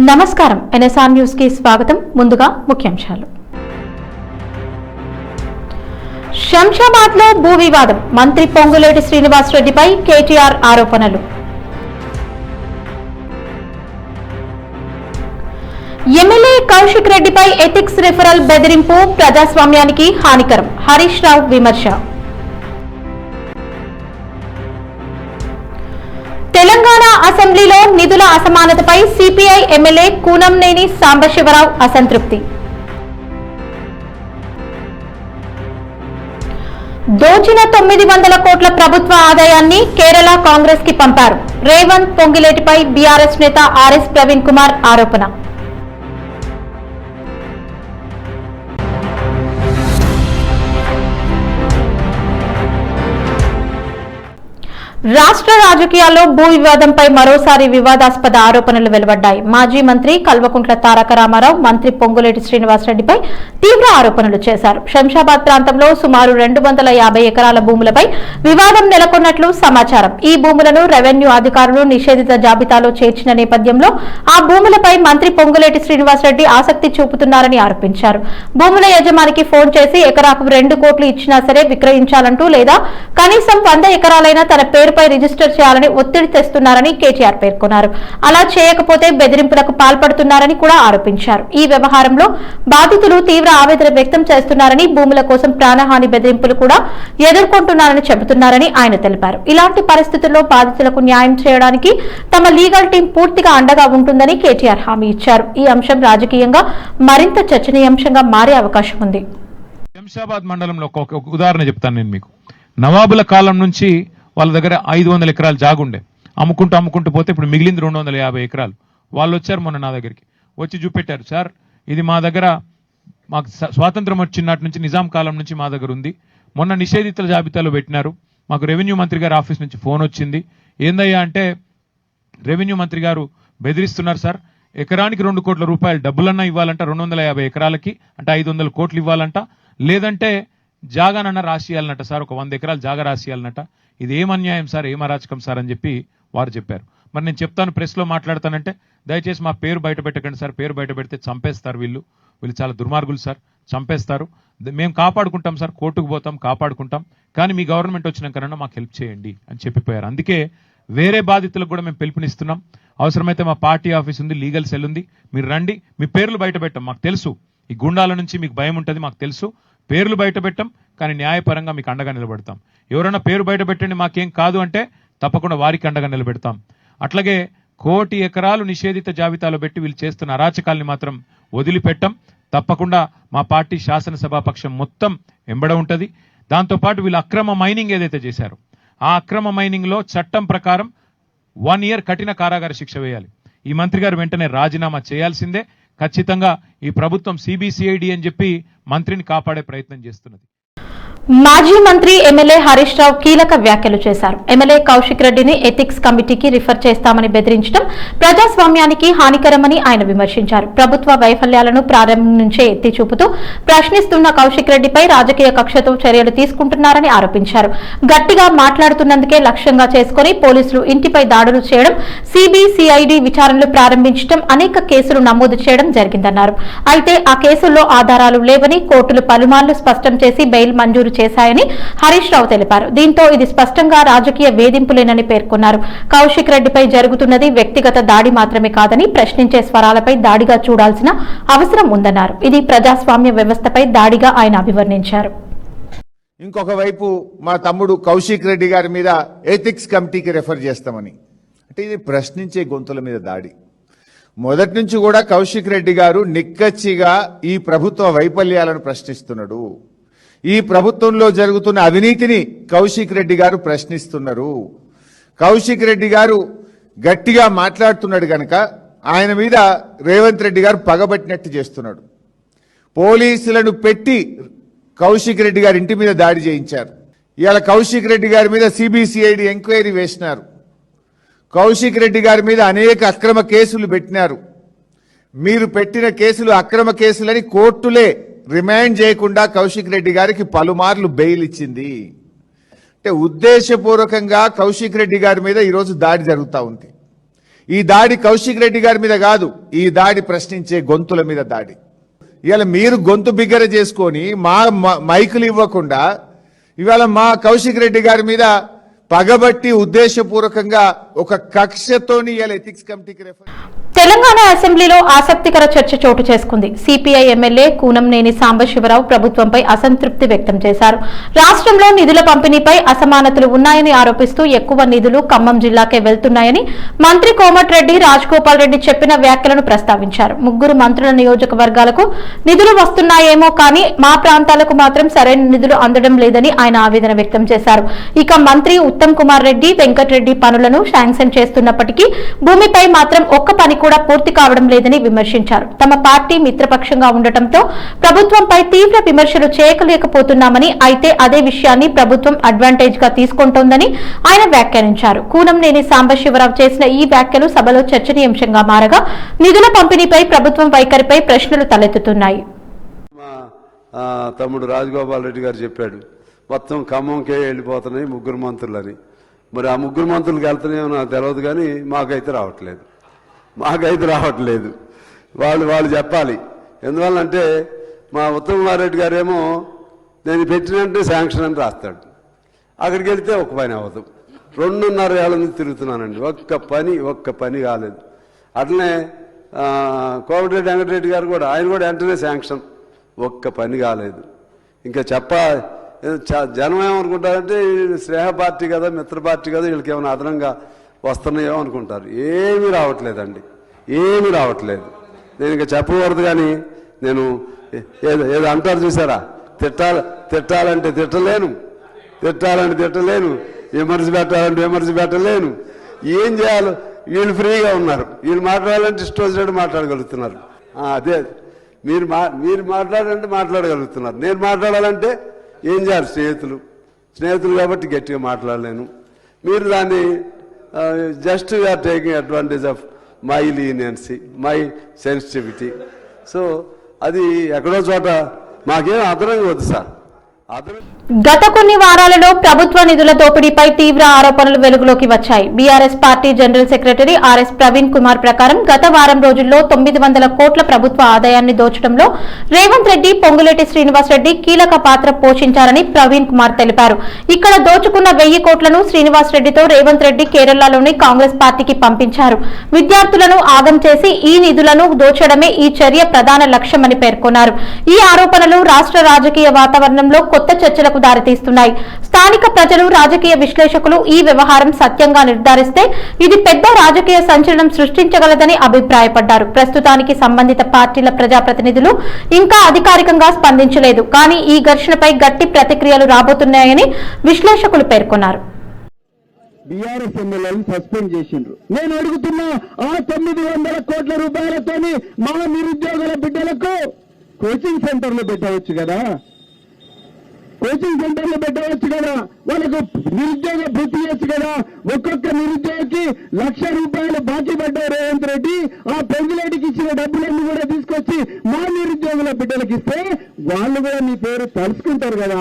నమస్కారం NSR news కి స్వాగతం. ముందుగా ముఖ్యాంశాలు. శంషాబాద్ లో భూ వివాదం, మంత్రి పొంగులేటి శ్రీనివాసరెడ్డిపై కేటీఆర్ ఆరోపణలు. ఎమ్మెల్యే కౌశిక్ రెడ్డిపై ఎథిక్స్ రిఫరల్ బెదిరింపు ప్రజాస్వామ్యానికి హానికరం, హరీష్ రావు విమర్శ. తెలంగాణ అసెంబ్లీలో నిధుల అసమానతపై సిపిఐ ఎమ్మెల్యే కూనంనేని సాంబశివరావు అసంతృప్తి. దోచిన 900 కోట్ల ప్రభుత్వ ఆదాయాన్ని కేరళ కాంగ్రెస్ కి పంపారు. రేవంత్ పొంగిలేటిపై బీఆర్ఎస్ నేత ఆర్ఎస్ ప్రవీణ్ కుమార్ ఆరోపణ. రాష్ట్ర రాజకీయాల్లో భూ వివాదంపై మరోసారి వివాదాస్పద ఆరోపణలు వెలువడ్డాయి. మాజీ మంత్రి కల్వకుంట్ల తారక రామారావు మంత్రి పొంగులేటి శ్రీనివాసరెడ్డిపై తీవ్ర ఆరోపణలు చేశారు. శంషాబాద్ ప్రాంతంలో సుమారు 250 ఎకరాల భూములపై వివాదం నెలకొన్నట్లు సమాచారం. ఈ భూములను రెవెన్యూ అధికారులు నిషేధిత జాబితాలో చేర్చిన నేపథ్యంలో ఆ భూములపై మంత్రి పొంగులేటి శ్రీనివాసరెడ్డి ఆసక్తి చూపుతున్నారని ఆరోపించారు. భూముల యజమానికి ఫోన్ చేసి ఎకరాకు 2 కోట్లు ఇచ్చినా సరే విక్రయించాలంటూ లేదా కనీసం 100 ఎకరాలైనా తన పేరుపై రిజిస్టర్ చేయాలని ఒత్తిడి తెస్తున్నారని కేటీఆర్ పేర్కొన్నారు. అలా చేయకపోతే బెదిరింపులకు పాల్పడుతున్నారని కూడా ఆరోపించారు. ఈ వ్యవహారంలో బాధితులు తీవ్ర ఆవేదన వ్యక్తం చేస్తున్నారని, భూముల కోసం ప్రాణహాని బెదిరింపులు కూడా ఎదుర్కొంటున్నారని చెబుతున్నారని ఆయన తెలిపారు. ఇలాంటి పరిస్థితుల్లో బాధితులకు న్యాయం చేయడానికి తమ లీగల్ టీం పూర్తిగా అండగా ఉంటుందని కేటీఆర్ హామీ ఇచ్చారు. ఈ అంశం రాజకీయంగా మరింత చర్చనీయాంశంగా మారే అవకాశం ఉంది. శంషాబాద్ మండలంలో ఒక ఉదాహరణ చెప్తాను నేను మీకు. నవాబుల కాలం నుంచి వాళ్ళ దగ్గర 500 ఎకరాలు జాగుండే, అమ్ముకుంటూ పోతే ఇప్పుడు మిగిలింది 250 ఎకరాలు. వాళ్ళు వచ్చారు మొన్న నా దగ్గరికి, వచ్చి చూపెట్టారు, సార్ ఇది మా దగ్గర, మాకు స్వాతంత్రం వచ్చినట్టు నుంచి నిజాం కాలం నుంచి మా దగ్గర ఉంది, మొన్న నిషేధితుల జాబితాలో పెట్టినారు, మాకు రెవెన్యూ మంత్రి గారి ఆఫీస్ నుంచి ఫోన్ వచ్చింది, ఏందయ్యా అంటే రెవెన్యూ మంత్రి గారు బెదిరిస్తున్నారు సార్, ఎకరానికి 2 కోట్ల రూపాయలు డబ్బులన్నా ఇవ్వాలంట, 250 ఎకరాలకి అంటే 500 కోట్లు ఇవ్వాలంట, లేదంటే జాగానన్నా రాసియాలన్నట సార్, ఒక 100 ఎకరాలు జాగా రాసియాలన్నట, ఇది ఏం అన్యాయం సార్, ఏం అరాచకం సార్ అని చెప్పి వారు చెప్పారు. మరి నేను చెప్తాను, ప్రెస్లో మాట్లాడతానంటే దయచేసి మా పేరు బయట పెట్టకండి సార్, పేరు బయట పెడితే చంపేస్తారు, వీళ్ళు చాలా దుర్మార్గులు సార్, చంపేస్తారు, మేము కాపాడుకుంటాం సార్, కోర్టుకు పోతాం, కాపాడుకుంటాం, కానీ మీ గవర్నమెంట్ వచ్చినాకన్నా మాకు హెల్ప్ చేయండి అని చెప్పిపోయారు. అందుకే వేరే బాధితులకు కూడా మేము పిలుపునిస్తున్నాం. అవసరమైతే మా పార్టీ ఆఫీస్ ఉంది, లీగల్ సెల్ ఉంది, మీరు రండి, మీ పేర్లు బయట పెట్టాం, మాకు తెలుసు ఈ గుండాల నుంచి మీకు భయం ఉంటుంది, మాకు తెలుసు, పేర్లు బయట పెట్టాం, కానీ న్యాయపరంగా మీకు అండగా నిలబెడతాం. ఎవరైనా పేరు బయట పెట్టండి మాకేం కాదు అంటే తప్పకుండా వారికి అండగా నిలబెడతాం. అట్లాగే 1 కోటి ఎకరాలు నిషేధిత జాబితాలో పెట్టి వీళ్ళు చేస్తున్న అరాచకాల్ని మాత్రం వదిలిపెట్టం. తప్పకుండా మా పార్టీ శాసనసభాపక్షం మొత్తం ఎంబడ ఉంటుంది. దాంతోపాటు వీళ్ళు అక్రమ మైనింగ్ ఏదైతే చేశారో ఆ అక్రమ మైనింగ్లో చట్టం ప్రకారం 1 year కఠిన కారాగార శిక్ష వేయాలి. ఈ మంత్రి గారు వెంటనే రాజీనామా చేయాల్సిందే. ఖచ్చితంగా ఈ ప్రభుత్వం సిబిసిఐడి అని చెప్పి మంత్రిని కాపాడే ప్రయత్నం చేస్తున్నది. మాజీ మంత్రి ఎమ్మెల్యే హరీష్ రావు కీలక వ్యాఖ్యలు చేశారు. ఎమ్మెల్యే కౌశిక్ రెడ్డిని ఎథిక్స్ కమిటీకి రిఫర్ చేస్తామని బెదిరించడం ప్రజాస్వామ్యానికి హానికరమని ఆయన విమర్శించారు. ప్రభుత్వ వైఫల్యాలను ప్రారంభం నుంచే ఎత్తి చూపుతూ ప్రశ్నిస్తున్న కౌశిక్ రెడ్డిపై రాజకీయ కక్షతో చర్యలు తీసుకుంటున్నారని ఆరోపించారు. గట్టిగా మాట్లాడుతున్నందుకే లక్ష్యంగా చేసుకుని పోలీసులు ఇంటిపై దాడులు చేయడం, సిబిసిఐడి విచారణలు ప్రారంభించడం, అనేక కేసులు నమోదు చేయడం జరిగిందన్నారు. అయితే ఆ కేసుల్లో ఆధారాలు లేవని కోర్టులు పలుమార్లు స్పష్టం చేసి బెయిల్ మంజూరు చేశాయని హరీష్ రావు తెలిపారు. దీంతో ఇది స్పష్టంగా రాజకీయ వేధింపులేనని పేర్కొన్నారు. కౌశిక్ రెడ్డిపై జరుగుతున్నది వ్యక్తిగత దాడి మాత్రమే కాదని, ప్రశ్నించే స్వరాలపై దాడిగా చూడాల్సిన అవసరం ఉందన్నారు. ఇది ప్రజాస్వామ్య వ్యవస్థపై దాడిగా ఆయన అభివర్ణించారు. ఇంకొక వైపు మా తమ్ముడు కౌశిక్ రెడ్డి గారి మీద ఎథిక్స్ కమిటీకి రెఫర్ చేస్తామని అంటే ఇది ప్రశ్నించే గొంతుల మీద దాడి. మొదటి నుంచి కూడా కౌశిక్ రెడ్డి గారు నిక్కచ్చిగా ఈ ప్రభుత్వ వైఫల్యాలను ప్రశ్నిస్తున్నాడు. ఈ ప్రభుత్వంలో జరుగుతున్న అవినీతిని కౌశిక్ రెడ్డి గారు ప్రశ్నిస్తున్నారు. కౌశిక్ రెడ్డి గారు గట్టిగా మాట్లాడుతున్నాడు గనక ఆయన మీద రేవంత్ రెడ్డి గారు పగబట్టినట్టు చేస్తున్నాడు. పోలీసులను పెట్టి కౌశిక్ రెడ్డి గారి ఇంటి మీద దాడి చేయించారు. ఇవాళ కౌశిక్ రెడ్డి గారి మీద సిబిసిఐడి ఎంక్వైరీ వేసినారు. కౌశిక్ రెడ్డి గారి మీద అనేక అక్రమ కేసులు పెట్టినారు. మీరు పెట్టిన కేసులు అక్రమ కేసులని కోర్టులే రిమాండ్ చేయకుండా కౌశిక్ రెడ్డి గారికి పలుమార్లు బెయిల్ ఇచ్చింది. అంటే ఉద్దేశపూర్వకంగా కౌశిక్ రెడ్డి గారి మీద ఈరోజు దాడి జరుగుతూ ఉంది. ఈ దాడి కౌశిక్ రెడ్డి గారి మీద కాదు, ఈ దాడి ప్రశ్నించే గొంతుల మీద దాడి. ఇవాళ మీరు గొంతు బిగ్గర చేసుకొని మా మైకులు ఇవ్వకుండా ఇవాళ మా కౌశిక్ రెడ్డి గారి మీద పగబట్టి ఉద్దేశపూర్వకంగా ఒక కక్షతోని ఇవాళ ఎథిక్స్ కమిటీకి రెఫర్. తెలంగాణ అసెంబ్లీలో ఆసక్తికర చర్చ చోటు చేసుకుంది. సిపిఐ ఎమ్మెల్యే కూనంనేని సాంబశివరావు ప్రభుత్వంపై అసంతృప్తి వ్యక్తం చేశారు. రాష్ట్రంలో నిధుల పంపిణీపై అసమానతలు ఉన్నాయని ఆరోపిస్తూ ఎక్కువ నిధులు ఖమ్మం జిల్లాకే వెళ్తున్నాయని మంత్రి కోమటిరెడ్డి రాజగోపాల్ రెడ్డి చెప్పిన వ్యాఖ్యలను ప్రస్తావించారు. ముగ్గురు మంత్రుల నియోజకవర్గాలకు నిధులు వస్తున్నాయేమో కానీ మా ప్రాంతాలకు మాత్రం సరైన నిధులు అందడం లేదని ఆయన ఆవేదన వ్యక్తం చేశారు. ఇక మంత్రి ఉత్తమ్ కుమార్ రెడ్డి వెంకటరెడ్డి పనులను శాంక్షన్ చేస్తున్నప్పటికీ భూమిపై మాత్రం ఒక్క పని కూడా పూర్తి కావడం లేదని విమర్శించారు. తమ పార్టీ మిత్రపక్షంగా ఉండటంతో ప్రభుత్వంపై తీవ్ర విమర్శలు చేయలేకపోతున్నామని, అయితే అదే విషయాన్ని ప్రభుత్వం అడ్వాంటేజ్ గా తీసుకుంటోందని ఆయన వ్యాఖ్యానించారు. కూనంనేని సాంబశివరావు చేసిన ఈ వ్యాఖ్యలు సభలో చర్చనీయాంశంగా మారగా నిధుల పంపిణీపై ప్రభుత్వం వైఖరిపై ప్రశ్నలు తలెత్తుతున్నాయి. తమ్ముడు రాజగోపాల్ రెడ్డి గారు చెప్పాడు, మొత్తం ఖమ్మంకే వెళ్ళిపోతున్నాయి ముగ్గురు మంత్రులని. మరి ఆ ముగ్గురు మంత్రులకు వెళ్తున్నాయో నాకు తెలియదు, కానీ మాకైతే రావట్లేదు. వాళ్ళు చెప్పాలి. ఎందువల్లంటే మా ఉత్తమ్ కుమార్ రెడ్డి గారేమో నేను పెట్టినంటే శాంక్షన్ అని రాస్తాడు, అక్కడికి వెళితే ఒక్క పని అవ్వదు. 2.5 ఏళ్ళ నుంచి తిరుగుతున్నానండి, ఒక్క పని కాలేదు. అట్లనే కోమటిరెడ్డి వెంకటరెడ్డి గారు కూడా, ఆయన కూడా వెంటనే శాంక్షన్, ఒక్క పని కాలేదు. ఇంకా జనం ఏమనుకుంటారంటే స్నేహ పార్టీ కదా, మిత్ర పార్టీ కదా, వీళ్ళకి ఏమైనా అదనంగా వస్తున్నాయో అనుకుంటారు. ఏమీ రావట్లేదండి. నేను ఇంకా చెప్పకూడదు, కానీ నేను ఏదో అంటారు చూసారా, తిట్టాలంటే తిట్టలేను, విమర్శ పెట్టలేను. ఏం చేయాలో వీళ్ళు ఫ్రీగా ఉన్నారు. వీళ్ళు మాట్లాడాలంటే ఇష్టం వచ్చినట్టు మాట్లాడగలుగుతున్నారు. అదే మీరు మాట్లాడాలంటే మాట్లాడగలుగుతున్నారు. నేను మాట్లాడాలంటే ఏం చేయాలి? స్నేహితులు కాబట్టి గట్టిగా మాట్లాడలేను. మీరు దాన్ని just you're taking advantage of my leniency, my sensitivity. So అది ఎక్కడో చోట మాకేం అదనంగా వద్దు సార్. గత కొన్ని వారాలలో ప్రభుత్వ నిధుల దోపిడీపై తీవ్ర ఆరోపణలు వెలుగులోకి వచ్చాయి. BRS party general secretary RS Praveen Kumar ప్రకారం గత వారం రోజుల్లో 900 కోట్ల ప్రభుత్వ ఆదాయాన్ని దోచడంలో రేవంత్ రెడ్డి, పొంగులేటి శ్రీనివాసరెడ్డి కీలక పాత్ర పోషించారని ప్రవీణ్ కుమార్ తెలిపారు. ఇక్కడ దోచుకున్న 1000 కోట్లను శ్రీనివాసరెడ్డితో రేవంత్ రెడ్డి కేరళలోని కాంగ్రెస్ పార్టీకి పంపించారు. విద్యార్థులను ఆగం చేసి ఈ నిధులను దోచడమే ఈ చర్య ప్రధాన లక్ష్యమని పేర్కొన్నారు. ఈ ఆరోపణలు రాష్ట్ర రాజకీయ వాతావరణంలో కొత్త చర్చలకు దారితీస్తున్నాయి. స్థానిక ప్రజలు, రాజకీయ విశ్లేషకులు ఈ వ్యవహారం సత్యంగా నిర్ధారిస్తే ఇది పెద్ద రాజకీయ సంచలనం సృష్టించగలదని అభిప్రాయపడ్డారు. ప్రస్తుతానికి సంబంధిత పార్టీల ప్రజాప్రతినిధులు ఇంకా అధికారికంగా స్పందించలేదు, కానీ ఈ ఘర్షణపై గట్టి ప్రతిక్రియలు రాబోతున్నాయని విశ్లేషకులు పేర్కొన్నారు. బీఆర్ఎస్ ఎమ్మెల్యేలను సస్పెండ్ చేసిండ్రు. నేను అడుగుతున్నా, ఆ 900 కోట్ల రూపాయలతోని మా నిరుద్యోగుల బిడ్డలకు కోచింగ్ సెంటర్లు పెట్టవచ్చు కదా, వాళ్ళకు నిరుద్యోగ భృతి ఇవ్వచ్చు కదా. ఒక్కొక్క నిరుద్యోగికి 1,00,000 రూపాయలు బాకీ పడ్డారు రేవంత్ రెడ్డి. ఆ పొంగులేటికి ఇచ్చిన డబ్బులన్నీ కూడా తీసుకొచ్చి మా నిరుద్యోగుల బిడ్డలకు ఇస్తే వాళ్ళు కూడా నీ పేరు తలుసుకుంటారు కదా.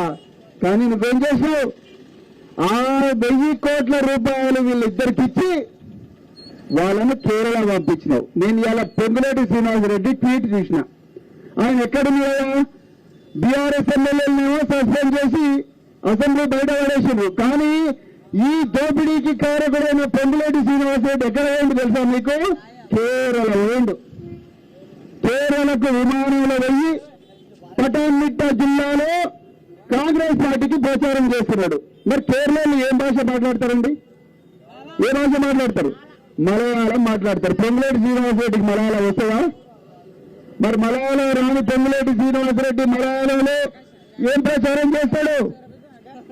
కానీ నువ్వేం చేసావు? 1000 కోట్ల రూపాయలు వీళ్ళిద్దరికి ఇచ్చి వాళ్ళను కేరళ పంపించినావు. నేను ఇలా పొంగులేటి శ్రీనివాసరెడ్డి ట్వీట్ చూసిన. ఆయన ఎక్కడున్నాయా? బీఆర్ఎస్ ఎమ్మెల్యేలను సస్పెండ్ చేసి అసెంబ్లీ బయట పడేసిండ్రు. కానీ ఈ దోపిడీకి కారకుడైన పొంగులేటి శ్రీనివాసరెడ్డి ఎక్కడ వేయండి తెలుసా మీకు? కేరళ వేయండు. కేరళకు విమానంలో వెళ్లి పటాన్మిట్ట జిల్లాలో కాంగ్రెస్ పార్టీకి ప్రచారం చేస్తున్నాడు. మరి కేరళలో ఏం భాష మాట్లాడతారండి? ఏ భాష మాట్లాడతారు? మలయాళం మాట్లాడతారు. పొంగులేటి శ్రీనివాసరెడ్డికి మలయాళం వస్తుందా? మరి మలయాళం రాని పొంగులేటి శ్రీనివాసరెడ్డి మలయాళంలో ఏం ప్రచారం చేస్తాడు?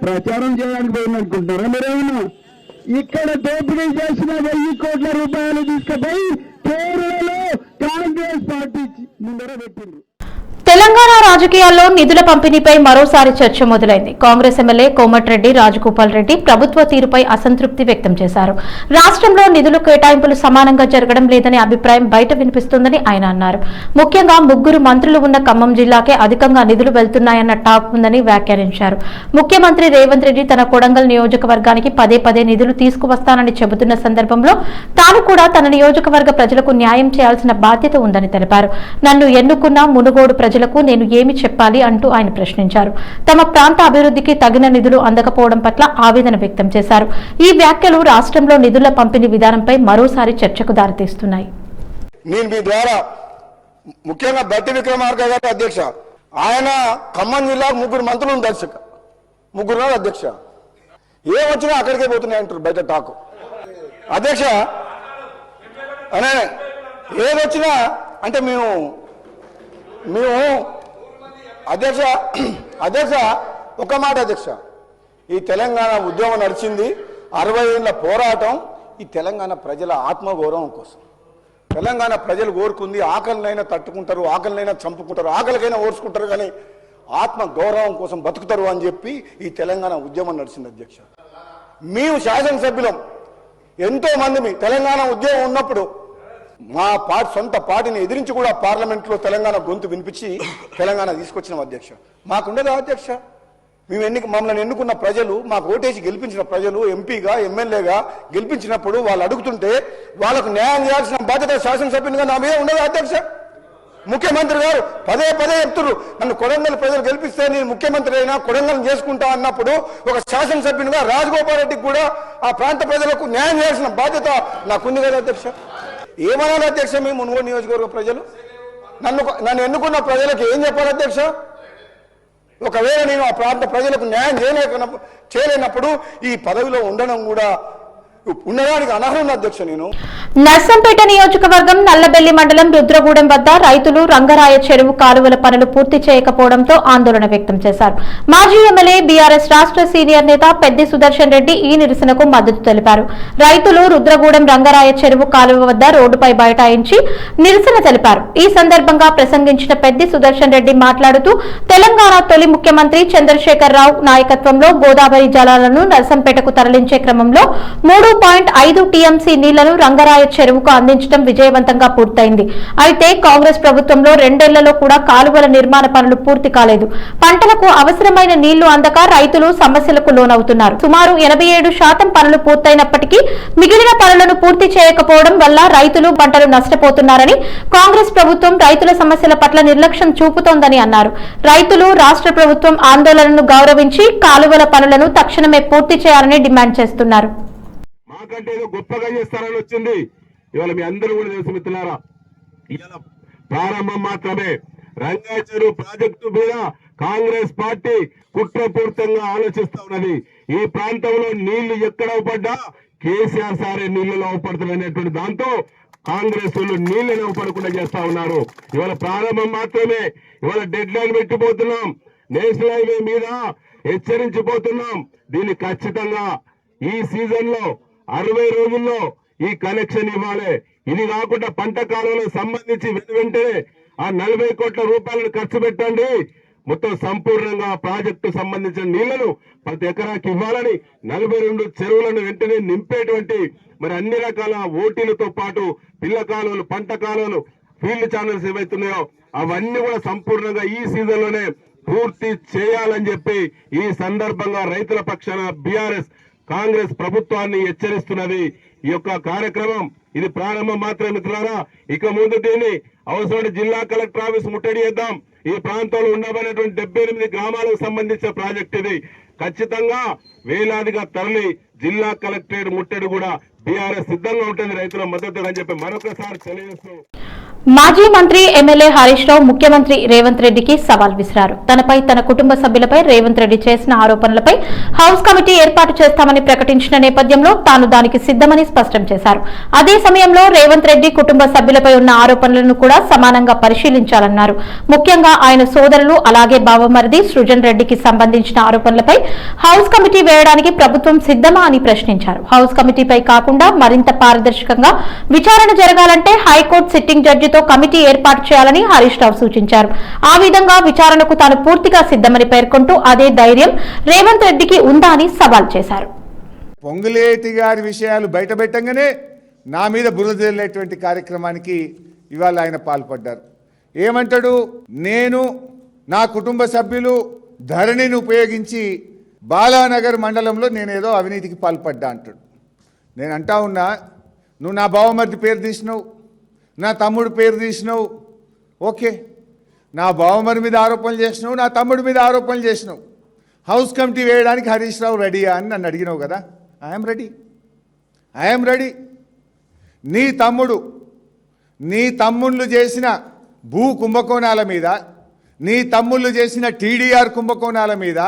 ప్రచారం చేయడానికి పోయిందనుకుంటున్నారా మీరేమన్నా? ఇక్కడ దోపిడీ చేసిన 1000 కోట్ల రూపాయలు తీసుకుపోయి కేరళలో కాంగ్రెస్ పార్టీ ముందర పెట్టింది. తెలంగాణ రాజకీయాల్లో నిధుల పంపిణీపై మరోసారి చర్చ మొదలైంది. కాంగ్రెస్ ఎమ్మెల్యే కోమటిరెడ్డి రాజగోపాల్ రెడ్డి ప్రభుత్వ తీరుపై అసంతృప్తి వ్యక్తం చేశారు. రాష్ట్రంలో నిధుల కేటాయింపులు సమానంగా జరగడం లేదనే అభిప్రాయం బయట వినిపిస్తోందని ఆయన అన్నారు. ముఖ్యంగా 3 మంత్రులు ఉన్న ఖమ్మం జిల్లాకే అధికంగా నిధులు వెళ్తున్నాయన్న టాక్ ఉందని వ్యాఖ్యానించారు. ముఖ్యమంత్రి రేవంత్ రెడ్డి తన కొడంగల్ నియోజకవర్గానికి పదే నిధులు తీసుకువస్తానని చెబుతున్న సందర్భంలో తాను కూడా తన నియోజకవర్గ ప్రజలకు న్యాయం చేయాల్సిన బాధ్యత ఉందని తెలిపారు. నన్ను ఎన్నుకున్న మునుగోడు ప్రజలకు నేను ఏమి చెప్పాలి అంటూ ఆయన ప్రశ్నించారు. తమ ప్రాంత అభివృద్ధికి తగిన నిధులు అందకపోవడం పట్ల ఆవేదన వ్యక్తం చేశారు. ఈ వ్యాఖ్యలు రాష్ట్రంలో నిధుల పంపిణీ విధానంపై మరోసారి చర్చకు దారితీస్తున్నాయి. నేను మీ ద్వారా ముఖ్యంగా బట్టి విక్రమార్క గారి అధ్యక్ష, ఆయన ఖమ్మం జిల్లా 3 మంత్రులు దర్శక 3 అధ్యక్ష, ఏమొచ్చినా అక్కడికే పోతున్నాయి అంటారు బయట టాకు. అధ్యక్ష అనే ఏదొచ్చినా అంటే మేము అధ్యక్ష ఒక మాట అధ్యక్ష, ఈ తెలంగాణ ఉద్యమం నడిచింది 60 ఏళ్ల పోరాటం ఈ తెలంగాణ ప్రజల ఆత్మగౌరవం కోసం. తెలంగాణ ప్రజలు కోరుకుంది ఆకలినైనా తట్టుకుంటారు, ఆకలినైనా చంపుకుంటారు, ఆకలికైనా ఓర్చుకుంటారు, కానీ ఆత్మ గౌరవం కోసం బతుకుతారు అని చెప్పి ఈ తెలంగాణ ఉద్యమం నడిచింది అధ్యక్ష. మేము శాసనసభ్యులం ఎంతో మంది తెలంగాణ ఉద్యమం ఉన్నప్పుడు మా సొంత పార్టీని ఎదిరించి కూడా పార్లమెంట్లో తెలంగాణ గొంతు వినిపించి తెలంగాణ తీసుకొచ్చినాం అధ్యక్ష. మాకుండదా అధ్యక్ష? మమ్మల్ని ఎన్నుకున్న ప్రజలు, మాకు ఓటేసి గెలిపించిన ప్రజలు ఎంపీగా ఎమ్మెల్యేగా గెలిపించినప్పుడు వాళ్ళు అడుగుతుంటే వాళ్ళకు న్యాయం చేయాల్సిన బాధ్యత శాసనసభ్యునిగా నా మీద ఉండదా అధ్యక్ష? ముఖ్యమంత్రి గారు పదే చెప్తున్నారు, నన్ను కొడంగల్ ప్రజలు గెలిపిస్తే నేను ముఖ్యమంత్రి అయినా కొడంగల్ చేసుకుంటా అన్నప్పుడు ఒక శాసనసభ్యునిగా రాజగోపాల్ రెడ్డికి కూడా ఆ ప్రాంత ప్రజలకు న్యాయం చేయాల్సిన బాధ్యత నాకుంది కదా అధ్యక్ష. ఏమనాలి అధ్యక్ష? మేము మునుగోడు నియోజకవర్గ ప్రజలు నన్ను ఎన్నుకున్న ప్రజలకు ఏం చెప్పాలి అధ్యక్ష? ఒకవేళ నేను ఆ ప్రాంత ప్రజలకు న్యాయం చేయలేనప్పుడు ఈ పదవిలో ఉండడం కూడా ఉండడానికి అనర్హం అధ్యక్ష. నేను నర్సంపేట నియోజకవర్గం నల్లబెల్లి మండలం రుద్రగూడెం వద్ద రైతులు రంగరాయ చెరువు కాలువల పనులు పూర్తి చేయకపోవడంతో ఆందోళన వ్యక్తం చేశారు. మాజీ ఎమ్మెల్యే బీఆర్ఎస్ రాష్ట్ర సీనియర్ నేత పెద్ది సుదర్శన్ రెడ్డి ఈ నిరసనకు మద్దతు తెలిపారు. రైతులు రుద్రగూడెం రంగరాయ చెరువు కాలువ వద్ద రోడ్డుపై బైఠాయించి నిరసన తెలిపారు. ఈ సందర్భంగా ప్రసంగించిన పెద్ది సుదర్శన్ రెడ్డి మాట్లాడుతూ తెలంగాణ తొలి ముఖ్యమంత్రి చంద్రశేఖర్ రావు నాయకత్వంలో గోదావరి జలాలను నర్సంపేటకు తరలించే క్రమంలో 3.5 టీఎంసీ నీళ్లను రంగరాయ చెరువుకు అందించడం విజయవంతంగా పూర్తయింది. అయితే కాంగ్రెస్ ప్రభుత్వంలో 2 ఏళ్లలో కూడా కాలువల నిర్మాణ పనులు పూర్తి కాలేదు. పంటలకు అవసరమైన నీళ్లు అందక రైతులు సమస్యలకు లోనవుతున్నారు. సుమారు 87% పనులు పూర్తయినప్పటికీ మిగిలిన పనులను పూర్తి చేయకపోవడం వల్ల రైతులు పంటలు నష్టపోతున్నారని, కాంగ్రెస్ ప్రభుత్వం రైతుల సమస్యల పట్ల నిర్లక్ష్యం చూపుతోందని అన్నారు. రైతులు రాష్ట్ర ప్రభుత్వం ఆందోళనను గౌరవించి కాలువల పనులను తక్షణమే పూర్తి చేయాలని డిమాండ్ చేస్తున్నారు. మాకంటే ఏదో గొప్పగా చేస్తారని వచ్చింది. ఇవాళ మీ అందరూ కూడా తెలుసు మిత్రులారా, ఇవాళ ప్రారంభం మాత్రమే. రంగాయ చెరువు ప్రాజెక్టు మీద కాంగ్రెస్ పార్టీ కుట్రపూర్తంగా ఆలోచిస్తా ఉన్నది. ఈ ప్రాంతంలో నీళ్లు ఎక్కడ పడ్డా కేసీఆర్ సారే నీళ్లలో అవపడుతున్నటువంటి దాంతో కాంగ్రెస్ వాళ్ళు నీళ్లను అవపడకుండా చేస్తా ఉన్నారు. ఇవాళ ప్రారంభం మాత్రమే. ఇవాళ డెడ్ లైన్ పెట్టిపోతున్నాం. నేషనల్ హైవే మీద హెచ్చరించిపోతున్నాం. దీన్ని ఖచ్చితంగా ఈ సీజన్ లో 60 రోజుల్లో ఈ కనెక్షన్ ఇవ్వాలి. ఇది కాకుండా పంట కాలంలో సంబంధించి వెంటనే ఆ 40 కోట్ల రూపాయలను ఖర్చు పెట్టండి. మొత్తం సంపూర్ణంగా ప్రాజెక్టు సంబంధించిన నీళ్లను ప్రతి ఎకరాకి ఇవ్వాలని, 42 చెరువులను వెంటనే నింపేటువంటి మరి అన్ని రకాల ఓటీలతో పాటు పిల్ల కాలువలు, పంట కాలువలు, ఫీల్డ్ ఛానల్స్ ఏవైతున్నాయో అవన్నీ కూడా సంపూర్ణంగా ఈ సీజన్ లోనే పూర్తి చేయాలని చెప్పి ఈ సందర్భంగా రైతుల పక్షాన బీఆర్ఎస్ కాంగ్రెస్ ప్రభుత్వాన్ని హెచ్చరిస్తున్నది. ఈ యొక్క కార్యక్రమం ఇది ప్రారంభం మాత్రమే మిత్రులారా. ఇక ముందు దీన్ని అవసరమైన జిల్లా కలెక్టర్ ఆఫీస్ ముట్టడి చేద్దాం. ఈ ప్రాంతంలో ఉండబడినటువంటి 78 గ్రామాలకు సంబంధించిన ప్రాజెక్ట్ ఇది. ఖచ్చితంగా వేలాదిగా తరలి జిల్లా కలెక్టరేట్ ముట్టడి కూడా బీఆర్ఎస్ సిద్ధంగా ఉంటుంది రైతుల మద్దతు అని చెప్పి మరొకసారి తెలియజేస్తూ మాజీ మంత్రి ఎమ్మెల్యే హరీష్ రావు ముఖ్యమంత్రి రేవంత్ రెడ్డికి సవాల్ విసిరారు. తనపై, తన కుటుంబ సభ్యులపై రేవంత్ రెడ్డి చేసిన ఆరోపణలపై హౌస్ కమిటీ ఏర్పాటు చేస్తామని ప్రకటించిన నేపథ్యంలో తాను దానికి సిద్ధమని స్పష్టం చేశారు. అదే సమయంలో రేవంత్ రెడ్డి కుటుంబ సభ్యులపై ఉన్న ఆరోపణలను కూడా సమానంగా పరిశీలించాలన్నారు. ముఖ్యంగా ఆయన సోదరులు అలాగే బావమరిది సృజన్ రెడ్డికి సంబంధించిన ఆరోపణలపై హౌస్ కమిటీ వేయడానికి ప్రభుత్వం సిద్ధమా అని ప్రశ్నించారు. హౌస్ కమిటీపై కాకుండా మరింత పారదర్శకంగా విచారణ జరగాలంటే హైకోర్టు సిట్టింగ్ జడ్జి సభ్యులతో కమిటీ ఏర్పాటు చేయాలని హరీష్ రావు సూచించారు. ఆ విధంగా విచారణకు తాను పూర్తిగా సిద్ధమని పేర్కొంటూ అదే ధైర్యం రేవంత్ రెడ్డికి ఉందా అని సవాల్ చేశారు. పొంగులేటి గారి విషయాలు బయటపెట్టంగానే నా మీద బురద జల్లేటువంటి కార్యక్రమానికి ఇవాళ ఆయన పాల్పడ్డారు. ఏమంటాడు, నేను నా కుటుంబ సభ్యులు ధరణిని ఉపయోగించి బాలానగర్ మండలంలో నేనేదో అవినీతికి పాల్పడ్డా అంటాడు. నేను అంటా ఉన్నా, నువ్వు నా బావమరిది పేరు తీసినావు, నా తమ్ముడు పేరు తీసినావు, ఓకే, నా బావమరి మీద ఆరోపణలు చేసినావు, నా తమ్ముడి మీద ఆరోపణలు చేసినావు, హౌస్ కమిటీ వేయడానికి హరీష్ రావు రెడీయా అని నన్ను అడిగినావు కదా. I'm ready. నీ తమ్ముళ్ళు చేసిన భూ కుంభకోణాల మీద, నీ తమ్ముళ్ళు చేసిన టీడీఆర్ కుంభకోణాల మీద,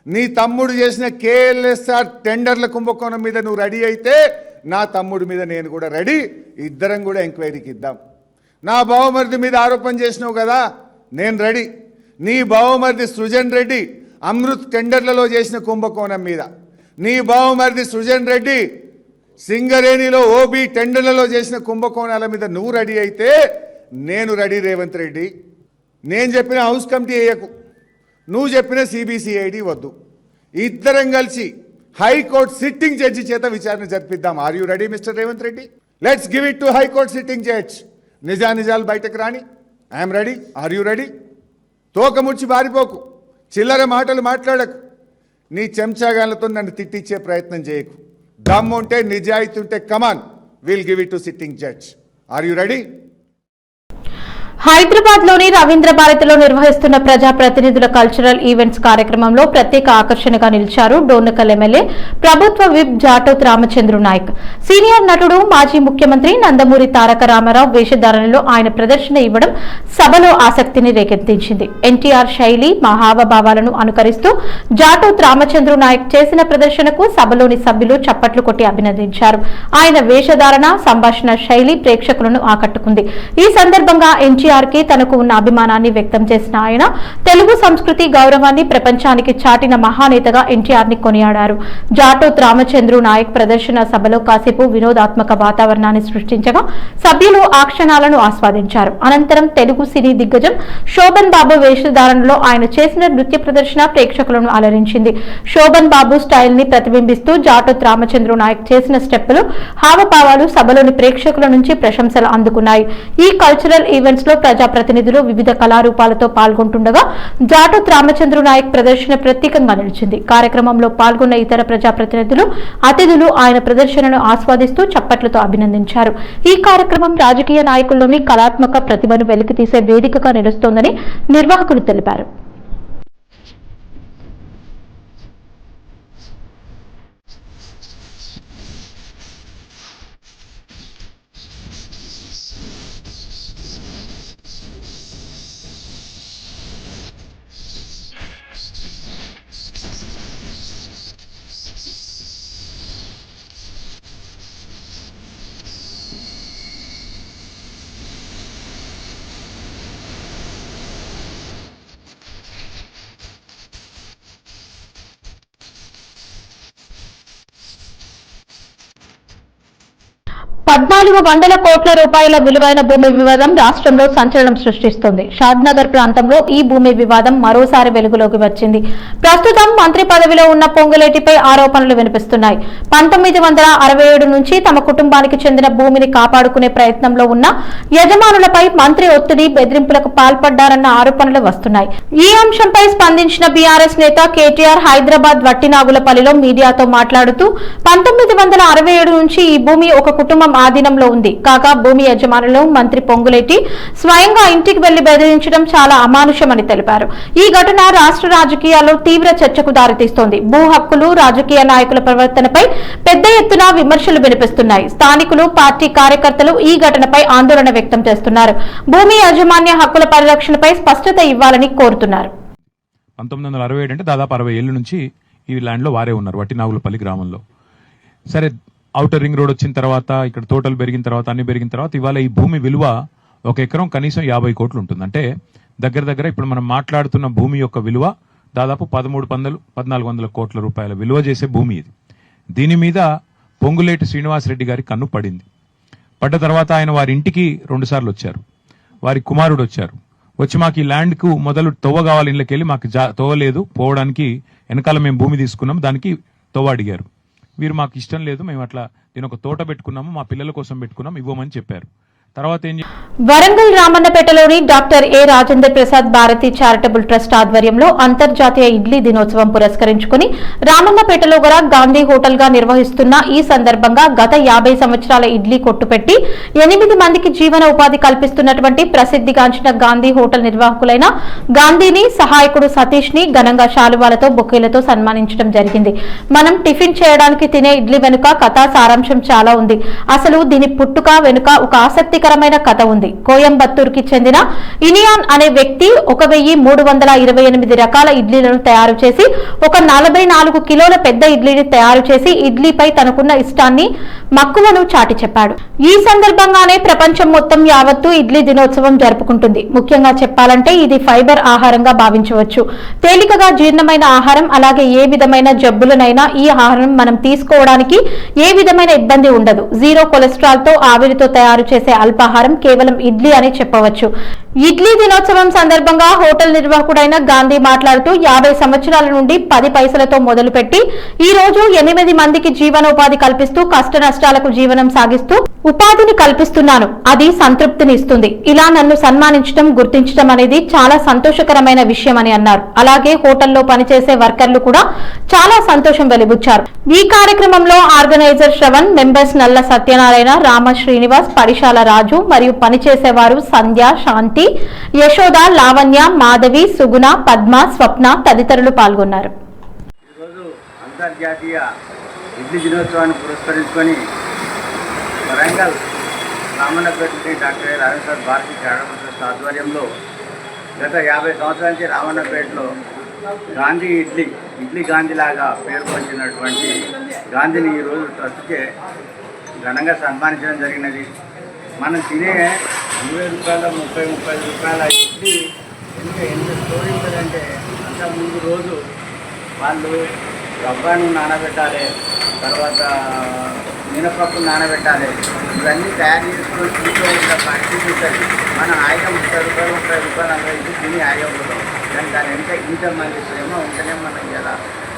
నీ తమ్ముడు చేసిన కేఎల్ఎస్ఆర్ టెండర్ల కుంభకోణం మీద నువ్వు రెడీ అయితే నా తమ్ముడి మీద నేను కూడా రెడీ. ఇద్దరం కూడా ఎంక్వైరీకి ఇద్దాం. నా బావమరిది మీద ఆరోపణ చేసినావు కదా, నేను రెడీ. నీ బావమరిది సృజన్ రెడ్డి అమృత్ టెండర్లలో చేసిన కుంభకోణం మీద, నీ బావమరిది సృజన్ రెడ్డి సింగరేణిలో ఓబీ టెండర్లలో చేసిన కుంభకోణాల మీద నువ్వు రెడీ అయితే నేను రెడీ. రేవంత్ రెడ్డి, నేను చెప్పిన హౌస్ కమిటీ వేయకు, నువ్వు చెప్పిన సిబిసిఐడి వద్దు. ఇద్దరం కలిసి హైకోర్టు సిట్టింగ్ జడ్జి చేత విచారణ జరిపిద్దాం. Are you ready mister Revanth Reddy? Let's give it to high court sitting judge. నిజానిజాలు బయటకు రాని. I'm ready. Are you ready? తోక ముడిచి బారిపోకు, చిల్లర మాటలు మాట్లాడకు, నీ చెంచాగాలతో నన్ను తిట్టించే ప్రయత్నం చేయకు. దమ్ము ఉంటే, నిజాయితీ ఉంటే come on, will give it to sitting judge. Are you ready? Hyderabad లోని రవీంద్ర భారతిలో నిర్వహిస్తున్న ప్రజాప్రతినిధుల కల్చరల్ ఈవెంట్స్ కార్యక్రమంలో ప్రత్యేక ఆకర్షణగా నిలిచారు డోర్నకల్ ఎమ్మెల్యే ప్రభుత్వ విప్ జాటోత్ రామచంద్రు నాయక్. సీనియర్ నటుడు మాజీ ముఖ్యమంత్రి నందమూరి తారక రామారావు వేషధారణలో ఆయన ప్రదర్శన ఇవ్వడం సభలో ఆసక్తిని రేకెత్తించింది. ఎన్టీఆర్ శైలి, హావభావాలను అనుకరిస్తూ జాటోత్ రామచంద్రు నాయక్ చేసిన ప్రదర్శనకు సభలోని సభ్యులు చప్పట్లు కొట్టి అభినందించారు. ఆయన వేషధారణ, సంభాషణ శైలి ప్రేక్షకులను ఆకట్టుకుంది. ఈ సందర్భంగా ఎన్టీఆర్ కి తనకు ఉన్న అభిమానాన్ని వ్యక్తం చేసిన ఆయన తెలుగు సంస్కృతి గౌరవాన్ని ప్రపంచానికి చాటిన మహానేతగా ఎన్టీఆర్ ని కొనియాడారు. జాటోత్ రామచంద్రు నాయక్ ప్రదర్శన సభలో కాసేపు వినోదాత్మక వాతావరణాన్ని సృష్టించగా సభ్యులు ఆ క్షణాలను ఆస్వాదించారు. అనంతరం తెలుగు సినీ దిగ్గజం శోభన్ బాబు వేషధారణలో ఆయన చేసిన నృత్య ప్రదర్శన ప్రేక్షకులను అలరించింది. శోభన్ బాబు స్టైల్ ని ప్రతిబింబిస్తూ జాటోత్ రామచంద్రు నాయక్ చేసిన స్టెప్పులు, హావభావాలు సభలోని ప్రేక్షకుల నుంచి ప్రశంసలు అందుకున్నాయి. ఈ కల్చరల్ ఈవెంట్స్ లో ప్రజాప్రతినిధులు వివిధ కళారూపాలతో పాల్గొంటుండగా జాటోత్ రామచంద్రు నాయక్ ప్రదర్శన ప్రత్యేకంగా నిలిచింది. కార్యక్రమంలో పాల్గొన్న ఇతర ప్రజాప్రతినిధులు, అతిథులు ఆయన ప్రదర్శనను ఆస్వాదిస్తూ చప్పట్లతో అభినందించారు. ఈ కార్యక్రమం రాజకీయ నాయకుల్లోని కళాత్మక ప్రతిభను వెలికితీసే వేదికగా నిలుస్తోందని నిర్వాహకులు తెలిపారు. ₹14 కోట్ల విలువైన భూమి వివాదం రాష్ట్రంలో సంచలనం సృష్టిస్తోంది. షాద్నగర్ ప్రాంతంలో ఈ భూమి వివాదం మరోసారి వెలుగులోకి వచ్చింది. ప్రస్తుతం మంత్రి పదవిలో ఉన్న పొంగులేటిపై ఆరోపణలు వినిపిస్తున్నాయి. 1967 నుంచి తమ కుటుంబానికి చెందిన భూమిని కాపాడుకునే ప్రయత్నంలో ఉన్న యజమానులపై మంత్రి ఒత్తిడి, బెదిరింపులకు పాల్పడ్డారన్న ఆరోపణలు వస్తున్నాయి. ఈ అంశంపై స్పందించిన బీఆర్ఎస్ నేత కేటీఆర్ హైదరాబాద్ వట్టినాగులపల్లిలో మీడియాతో మాట్లాడుతూ 1967 నుంచి ఈ భూమి ఒక కుటుంబం ఆధీనంలో ఉంది. కాగా భూమి యజమానులు మంత్రి పొంగులేటి స్వయంగా ఇంటికి వెళ్లి బెదిరించడం చాలా అమానుషమని తెలిపారు. ఈ ఘటన రాష్ట్ర రాజకీయాల్లో తీవ్ర చర్చకు దారితీస్తోంది. భూ హక్కులు, రాజకీయ నాయకుల ప్రవర్తనపై పెద్ద ఎత్తున విమర్శలు వినిపిస్తున్నాయి. స్థానికులు, పార్టీ కార్యకర్తలు ఈ ఘటనపై ఆందోళన వ్యక్తం చేస్తున్నారు. భూమి యాజమాన్య హక్కుల పరిరక్షణపై స్పష్టత ఇవ్వాలని కోరుతున్నారు. 1967 అంటే దాదాపు 60 ఏళ్ల నుంచి ఈ ల్యాండ్ లో వారే ఉన్నారు వట్టినాగులపల్లి గ్రామంలో. సరే, ఔటర్ రింగ్ రోడ్ వచ్చిన తర్వాత, ఇక్కడ తోటలు పెరిగిన తర్వాత, అన్ని పెరిగిన తర్వాత ఇవాళ ఈ భూమి విలువ 1 ఎకరం కనీసం 50 కోట్లు ఉంటుంది. అంటే దగ్గర ఇప్పుడు మనం మాట్లాడుతున్న భూమి యొక్క విలువ దాదాపు 1300-1400 కోట్ల రూపాయల విలువ చేసే భూమి ఇది. దీని మీద పొంగులేటి శ్రీనివాసరెడ్డి గారి కన్ను పడింది. పడ్డ తర్వాత ఆయన వారి ఇంటికి 2 సార్లు వచ్చారు. వారి కుమారుడు వచ్చారు. వచ్చి మాకు ఈ ల్యాండ్ కు మొదలు తవ్వ కావాలి, ఇళ్ళకి వెళ్ళి మాకు తవ్వ లేదు, పోవడానికి వెనకాల మేము భూమి తీసుకున్నాం, దానికి తవ్వ అడిగారు. వీరు మాకు ఇష్టం లేదు, మేము అట్లా దీని ఒక తోట పెట్టుకున్నాము, మా పిల్లల కోసం పెట్టుకున్నాం, ఇవ్వమని చెప్పారు. తర్వాత ఏం వరంగల్ రామన్నపేటలోని doctor A Rajendra Prasad Bharati charitable trust ఆధ్వర్యంలో అంతర్జాతీయ ఇడ్లీ దినోత్సవం పురస్కరించుకుని రామన్నపేటలో గల గాంధీ హోటల్ గా నిర్వహిస్తున్న ఈ సందర్భంగా గత 50 సంవత్సరాల ఇడ్లీ కొట్టుపెట్టి 8 మందికి జీవన ఉపాధి కల్పిస్తున్నటువంటి ప్రసిద్ధిగాంచిన గాంధీ హోటల్ నిర్వాహకులైన గాంధీని, సహాయకుడు సతీష్ ని ఘనంగా శాలువాలతో బొకేలతో సన్మానించడం జరిగింది. మనం టిఫిన్ చేయడానికి తినే ఇడ్లీ వెనుక కథా సారాంశం చాలా ఉంది. అసలు దీని పుట్టుక వెనుక ఒక ఆసక్తికరమైన కథ ఉంది. కోయంబత్తూరుకి చెందిన ఇనియాన్ అనే వ్యక్తి 1328 రకాల ఇడ్లీలను తయారు చేసి ఒక 44 కిలోల పెద్ద ఇడ్లీని తయారు చేసి ఇడ్లీపై తనకున్న ఇష్టాన్ని, మక్కువను చాటి చెప్పాడు. ఈ సందర్భంగానే ప్రపంచం మొత్తం యావత్తు ఇడ్లీ దినోత్సవం జరుపుకుంటుంది. ముఖ్యంగా చెప్పాలంటే ఇది ఫైబర్ ఆహారంగా భావించవచ్చు. తేలికగా జీర్ణమైన ఆహారం, అలాగే ఏ విధమైన జబ్బులనైనా ఈ ఆహారం మనం తీసుకోవడానికి ఏ విధమైన ఇబ్బంది ఉండదు. జీరో కొలెస్ట్రాల్ తో ఆవిరితో తయారు చేసే అల్పాహారం కేవలం ఇడ్లీ అని చెప్పవచ్చు. ఇడ్లీ దినోత్సవం సందర్భంగా హోటల్ నిర్వాహకుడైన గాంధీ మాట్లాడుతూ 50 సంవత్సరాల నుండి 10 పైసలతో మొదలుపెట్టి ఈ రోజు 8 మందికి జీవనోపాధి కల్పిస్తూ కష్ట నష్టాలకు జీవనం సాగిస్తూ ఉపాధిని కల్పిస్తున్నాను. అది సంతృప్తిని ఇస్తుంది. ఇలా నన్ను సన్మానించడం, గుర్తించడం అనేది చాలా సంతోషకరమైన విషయం అని అన్నారు. అలాగే హోటల్లో పనిచేసే వర్కర్లు కూడా చాలా సంతోషం వెలిబుచ్చారు. ఈ కార్యక్రమంలో ఆర్గనైజర్ శ్రవణ్, మెంబర్స్ నల్ల సత్యనారాయణ, రామ శ్రీనివాస్, పడిశాల రాజు మరియు పనిచేసేవారు సంధ్య, శాంతి, యశోద, లావణ్య, మాధవి, సుగుణ, పద్మ, స్వప్న తదితరులు పాల్గొన్నారు. ఈరోజు అంతర్జాతీయ ఇడ్లీ దినోత్సవాన్ని పురస్కరించుకొని Warangal Ramannapeta doctor A Rajendra Prasad Bharati charitable trust ఆధ్వర్యంలో గత 50 సంవత్సరాల నుంచి రామన్నపేటలో గాంధీ ఇడ్లీ గాంధీలాగా పేరు పొందినటువంటి గాంధీని ఈరోజు ట్రస్ట్కే ఘనంగా సన్మానించడం జరిగినది. మనం తినే 20 రూపాయల 30-35 రూపాయల ఇడ్లీ ఎంత స్టోరీ ఉంటుందంటే, అంతకుముందు రోజు వాళ్ళు రవ్వను నానబెట్టాలి, తర్వాత మినపప్పు నానబెట్టాలి, ఇవన్నీ తయారు చేసుకొని ఇంట్లో ఇలా పరిస్థితి ఉంటుంది. మన హాయిగా 30 రూపాయలు 30 రూపాయలు 40 తిని హాయిగా పోతాం. కానీ దాని ఇంతమంది శ్రమ ఉంటేనే మనం ఇలా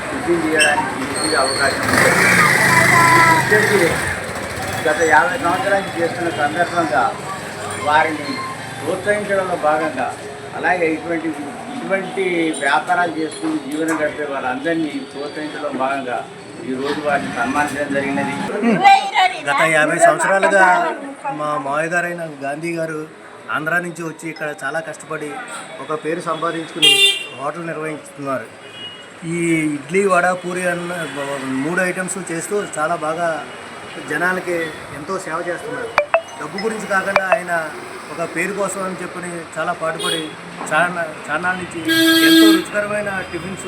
టిఫిన్ చేయడానికి ఈజీగా అవకాశం ఉంటుంది. వచ్చేసి గత 50 సంవత్సరానికి చేస్తున్న సందర్భంగా వారిని ప్రోత్సహించడంలో భాగంగా, అలాగే ఇటువంటి వ్యాపారాలు చేసుకుని జీవనం గడిపే వాళ్ళందరినీ ప్రోత్సహించడంలో భాగంగా ఈరోజు వారిని సన్మానించడం జరిగినది. గత 50 సంవత్సరాలుగా మా మావయ్య గారైన గాంధీ గారు ఆంధ్రా నుంచి వచ్చి ఇక్కడ చాలా కష్టపడి ఒక పేరు సంపాదించుకుని హోటల్ నిర్వహిస్తున్నారు. ఈ ఇడ్లీ, వడ, పూరి అన్న 3 ఐటమ్స్ చేస్తూ చాలా బాగా జనాలకి ఎంతో సేవ చేస్తున్నారు. డబ్బు గురించి కాకుండా ఆయన ఒక పేరు కోసం అని చెప్పని చాలా పాటుపడి చాన్నాళ్ళ నుంచి ఎంతో రుచికరమైన టిఫిన్స్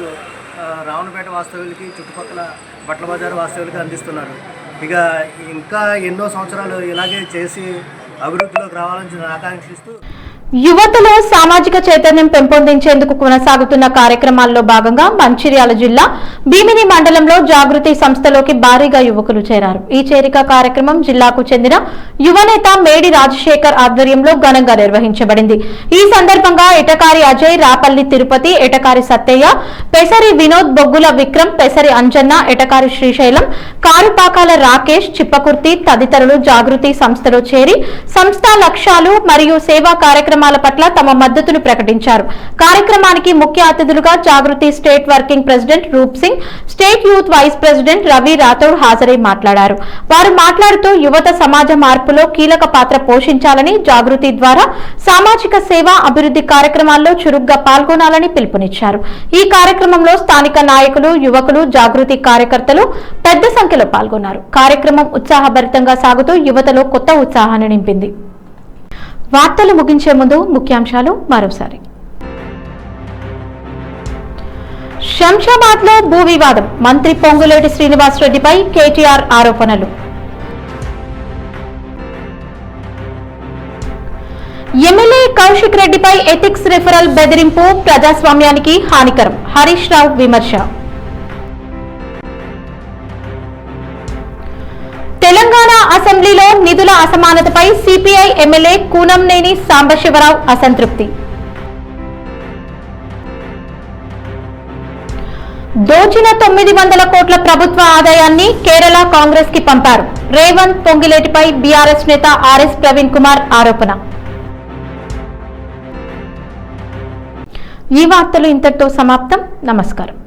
రావణపేట వాస్తవ్యులకి, చుట్టుపక్కల బట్టల బజారు వాస్తవ్యులకి అందిస్తున్నారు. ఇక ఇంకా ఎన్నో సంవత్సరాలు ఇలాగే చేసి అభివృద్ధిలోకి రావాలని ఆకాంక్షిస్తూ యువతలో సామాజిక చైతన్యం పెంపొందించేందుకు కొనసాగుతున్న కార్యక్రమాల్లో భాగంగా మంచిర్యాల జిల్లా భీమిని మండలంలో జాగృతి సంస్థలోకి భారీగా యువకులు చేరారు. ఈ చేరిక కార్యక్రమం జిల్లాకు చెందిన యువనేత మేడి రాజశేఖర్ ఆధ్వర్యంలో ఘనంగా నిర్వహించబడింది. ఈ సందర్భంగా ఎటకారి అజయ్, రాపల్లి తిరుపతి, ఎటకారి సత్తయ్య, పెసరి వినోద్, బొగ్గుల విక్రమ్, పెసరి అంజన్న, ఎటకారి శ్రీశైలం, కారుపాకాల రాకేష్, చిప్పకుర్తి తదితరులు జాగృతి సంస్థలో చేరి సంస్థ లక్ష్యాలు మరియు సేవా కార్యక్రమాలు పట్ల తమ మద్దతును ప్రకటించారు. కార్యక్రమానికి ముఖ్య అతిథులుగా Jagruthi state working president Roop Singh, state youth vice president Ravi Rathod హాజరై మాట్లాడారు. వారు మాట్లాడుతూ యువత సమాజ మార్పులో కీలక పాత్ర పోషించాలని, జాగృతి ద్వారా సామాజిక సేవ, అభివృద్ధి కార్యక్రమాల్లో చురుగ్గా పాల్గొనాలని పిలుపునిచ్చారు. ఈ కార్యక్రమంలో స్థానిక నాయకులు, యువకులు, జాగృతి కార్యకర్తలు పెద్ద సంఖ్యలో పాల్గొన్నారు. కార్యక్రమం ఉత్సాహభరితంగా సాగుతూ యువతలో కొత్త ఉత్సాహాన్ని నింపింది. వార్తలు ముగించే ముందు ముఖ్యాంశాలు మరోసారి. శంషాబాద్ లో భూ వివాదం, మంత్రి పొంగులేటి శ్రీనివాసరెడ్డిపై కేటీఆర్ ఆరోపణలు. ఎమ్మెల్యే కౌశిక్ రెడ్డిపై ఎథిక్స్ రిఫరల్ బెదిరింపు ప్రజాస్వామ్యానికి హానికరం, హరీష్ రావు విమర్శ. తెలంగాణ అసెంబ్లీలో నిధుల అసమానతపై సిపిఐ ఎమ్మెల్యే కూనంనేని సాంబశివరావు అసంతృప్తి. దోచిన 900 కోట్ల ప్రభుత్వ ఆదాయాన్ని కేరళ కాంగ్రెస్ కి పంపారు. రేవంత్ పొంగిలేటిపై బీఆర్ఎస్ నేత ఆర్ఎస్ ప్రవీణ్ కుమార్ ఆరోపణ. ఈ వార్తలు ఇంతటితో సమాప్తం. నమస్కారం.